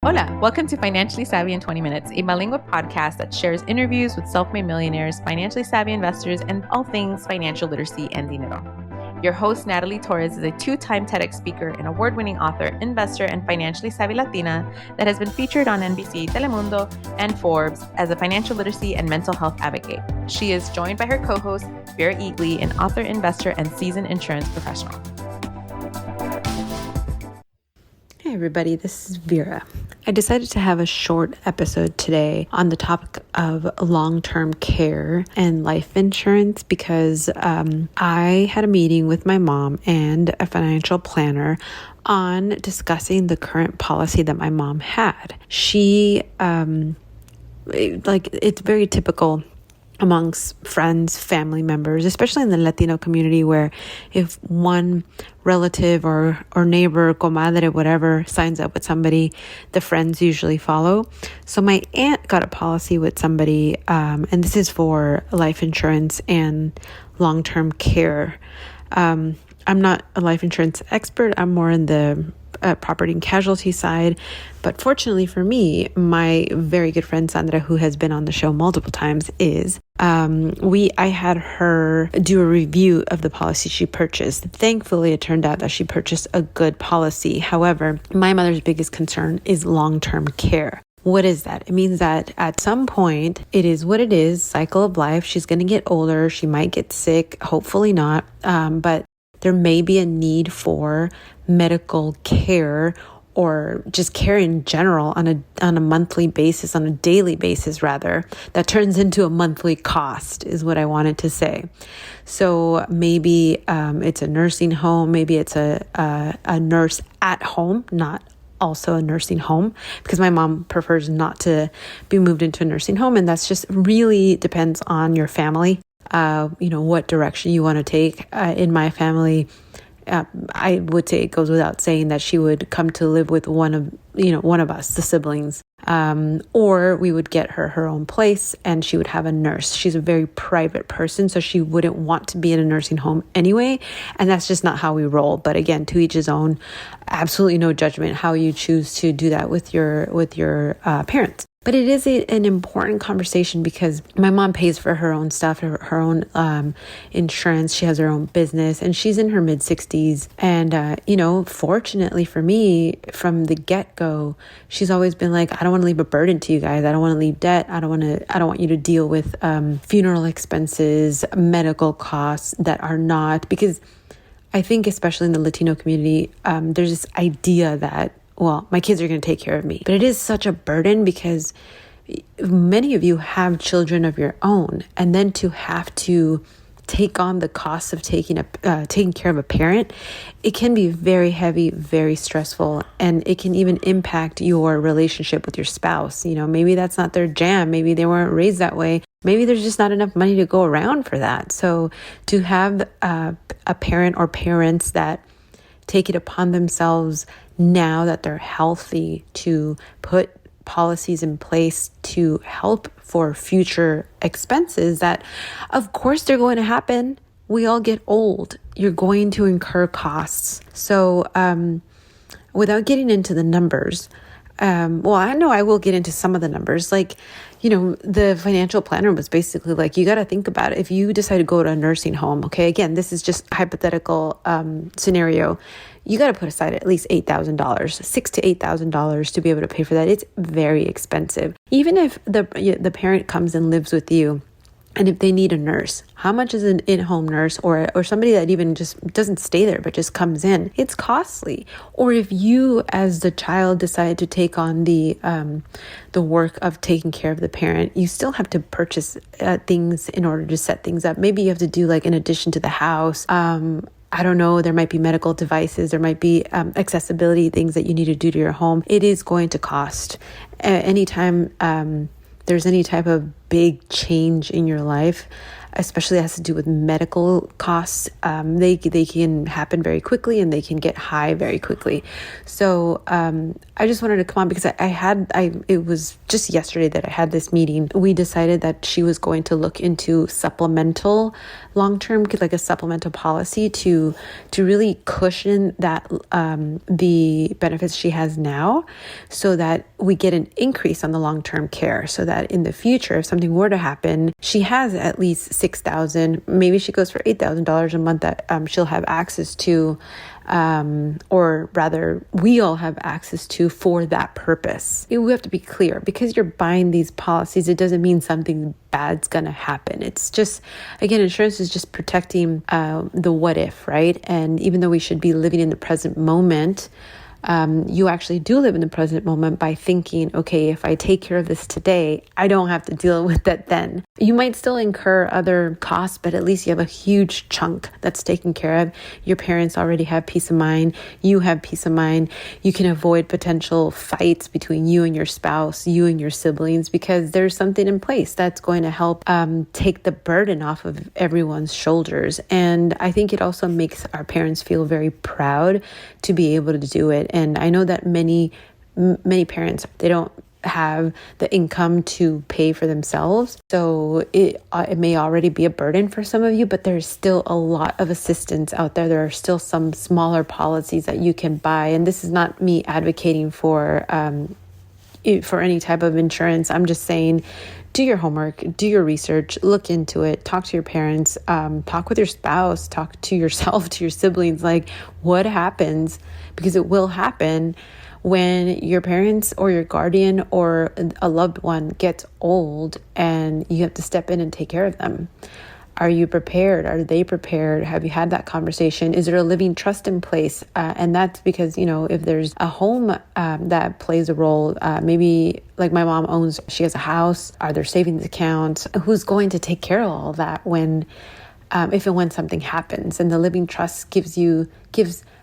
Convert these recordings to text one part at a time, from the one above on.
Hola, welcome to Financially Savvy in 20 Minutes, a bilingual podcast that shares interviews with self-made millionaires, financially savvy investors, and all things financial literacy and dinero. Your host, Natalie Torres, is a two-time TEDx speaker and award-winning author, investor, and financially savvy Latina that has been featured on NBC, Telemundo, and Forbes as a financial literacy and mental health advocate. She is joined by her co-host, Vera Eatley, an author, investor, and seasoned insurance professional. Hey everybody, this is Vera. I decided to have a short episode today on the topic of long-term care and life insurance because I had a meeting with my mom and a financial planner on discussing the current policy that my mom had. She, it's very typical amongst friends, family members, especially in the Latino community, where if one relative or neighbor, comadre, whatever, signs up with somebody, the friends usually follow. So my aunt got a policy with somebody, and this is for life insurance and long-term care. I'm not a life insurance expert. I'm more in the property and casualty side. But fortunately for me, my very good friend Sandra, who has been on the show multiple times, is I had her do a review of the policy she purchased. Thankfully, it turned out that she purchased a good policy. However, my mother's biggest concern is long-term care. What is that? It means that at some point, it is what it is, cycle of life. She's going to get older. She might get sick. Hopefully not. But there may be a need for medical care or just care in general on a monthly basis, on a daily basis rather, that turns into a monthly cost is what I wanted to say. So maybe it's a nursing home, maybe it's a nurse at home, not also a nursing home, because my mom prefers not to be moved into a nursing home, and that's just really depends on your family. What direction you want to take. In my family, I would say it goes without saying that she would come to live with one of us, the siblings, or we would get her own place and she would have a nurse. She's a very private person, so she wouldn't want to be in a nursing home anyway. And that's just not how we roll. But again, to each his own, absolutely no judgment how you choose to do that with your parents. But it is an important conversation because my mom pays for her own stuff, her own insurance. She has her own business and she's in her mid-60s. And, fortunately for me, from the get-go, she's always been like, I don't want to leave a burden to you guys. I don't want to leave debt. I don't want you to deal with funeral expenses, medical costs that are not, because I think especially in the Latino community, there's this idea that, well, my kids are going to take care of me. But it is such a burden because many of you have children of your own. And then to have to take on the cost of taking care of a parent, it can be very heavy, very stressful. And it can even impact your relationship with your spouse. Maybe that's not their jam. Maybe they weren't raised that way. Maybe there's just not enough money to go around for that. So to have a parent or parents that take it upon themselves now that they're healthy to put policies in place to help for future expenses that, of course, they're going to happen. We all get old. You're going to incur costs. So without getting into the numbers, I know I will get into some of the numbers. The financial planner was basically like, you got to think about it. If you decide to go to a nursing home, okay, again, this is just hypothetical scenario. You got to put aside at least $8,000, $6,000 to $8,000 to be able to pay for that. It's very expensive. Even if the parent comes and lives with you, and if they need a nurse, how much is an in-home nurse or somebody that even just doesn't stay there but just comes in? It's costly. Or if you as the child decide to take on the work of taking care of the parent, you still have to purchase things in order to set things up. Maybe you have to do in addition to the house. I don't know, there might be medical devices, there might be accessibility things that you need to do to your home. It is going to cost. Anytime there's any type of big change in your life, especially has to do with medical costs. They can happen very quickly and they can get high very quickly. So I just wanted to come on because it was just yesterday that I had this meeting. We decided that she was going to look into supplemental long-term, like a supplemental policy to really cushion that the benefits she has now, so that we get an increase on the long-term care, so that in the future, if something were to happen, she has at least $6,000. Maybe she goes for $8,000 a month that she'll have access to, or rather, we all have access to for that purpose. We have to be clear, because you're buying these policies, it doesn't mean something bad's gonna happen. It's just, again, insurance is just protecting the what if, right? And even though we should be living in the present moment, you actually do live in the present moment by thinking, okay, if I take care of this today, I don't have to deal with that then. You might still incur other costs, but at least you have a huge chunk that's taken care of. Your parents already have peace of mind. You have peace of mind. You can avoid potential fights between you and your spouse, you and your siblings, because there's something in place that's going to help take the burden off of everyone's shoulders. And I think it also makes our parents feel very proud to be able to do it. And I know that many parents, they don't have the income to pay for themselves. So it may already be a burden for some of you, but there's still a lot of assistance out there. There are still some smaller policies that you can buy. And this is not me advocating for any type of insurance. I'm just saying, do your homework, do your research, look into it, talk to your parents, talk with your spouse, talk to yourself, to your siblings, like what happens, because it will happen when your parents or your guardian or a loved one gets old and you have to step in and take care of them. Are you prepared? Are they prepared? Have you had that conversation? Is there a living trust in place? And that's because, if there's a home that plays a role, maybe like my mom she has a house, are there savings accounts? Who's going to take care of all that if and when something happens? And the living trust gives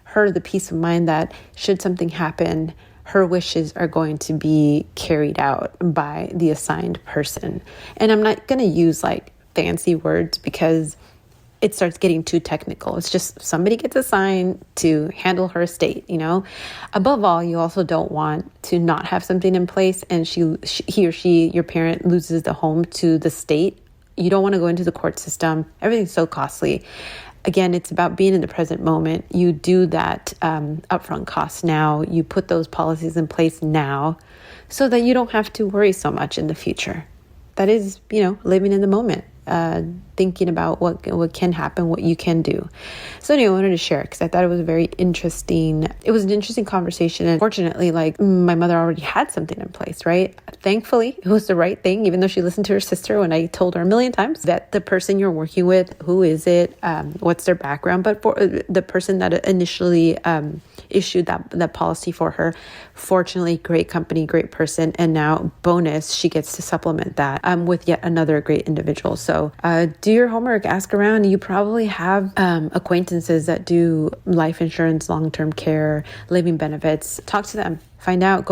her the peace of mind that should something happen, her wishes are going to be carried out by the assigned person. And I'm not going to use fancy words because it starts getting too technical. It's just somebody gets assigned to handle her estate, Above all, you also don't want to not have something in place and he or she, your parent, loses the home to the state. You don't want to go into the court system. Everything's so costly. Again, it's about being in the present moment. You do that upfront cost now. You put those policies in place now so that you don't have to worry so much in the future. That is, living in the moment. Thinking about what can happen, what you can do. So anyway, I wanted to share because I thought it was very interesting. It was an interesting conversation. And fortunately, my mother already had something in place, right? Thankfully, it was the right thing, even though she listened to her sister when I told her a million times that the person you're working with, who is it? What's their background? But for the person that initially issued that policy for her, fortunately, great company, great person. And now bonus, she gets to supplement that with yet another great individual. So do your homework, ask around. You probably have acquaintances that do life insurance, long-term care, living benefits. Talk to them. Find out,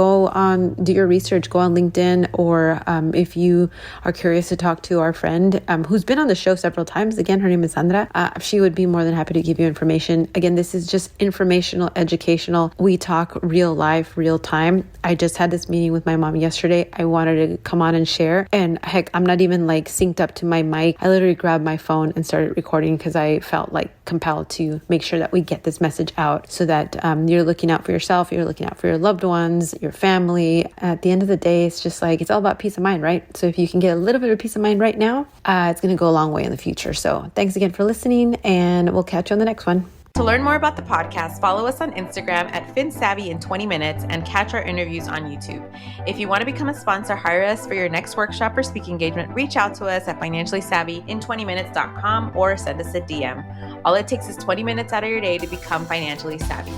do your research, go on LinkedIn, or if you are curious to talk to our friend who's been on the show several times, again, her name is Sandra. She would be more than happy to give you information. Again, this is just informational, educational. We talk real life, real time. I just had this meeting with my mom yesterday. I wanted to come on and share. And heck, I'm not even synced up to my mic. I literally grabbed my phone and started recording because I felt compelled to make sure that we get this message out so that you're looking out for yourself, you're looking out for your loved ones, your family. At the end of the day, it's just it's all about peace of mind, right? So if you can get a little bit of peace of mind right now, it's going to go a long way in the future. So thanks again for listening, and we'll catch you on the next one. To learn more about the podcast, follow us on Instagram at FinSavvy in 20 minutes and catch our interviews on YouTube. If you want to become a sponsor, hire us for your next workshop or speaking engagement, reach out to us at financiallysavvyin20minutes.com or send us a DM. All it takes is 20 minutes out of your day to become financially savvy.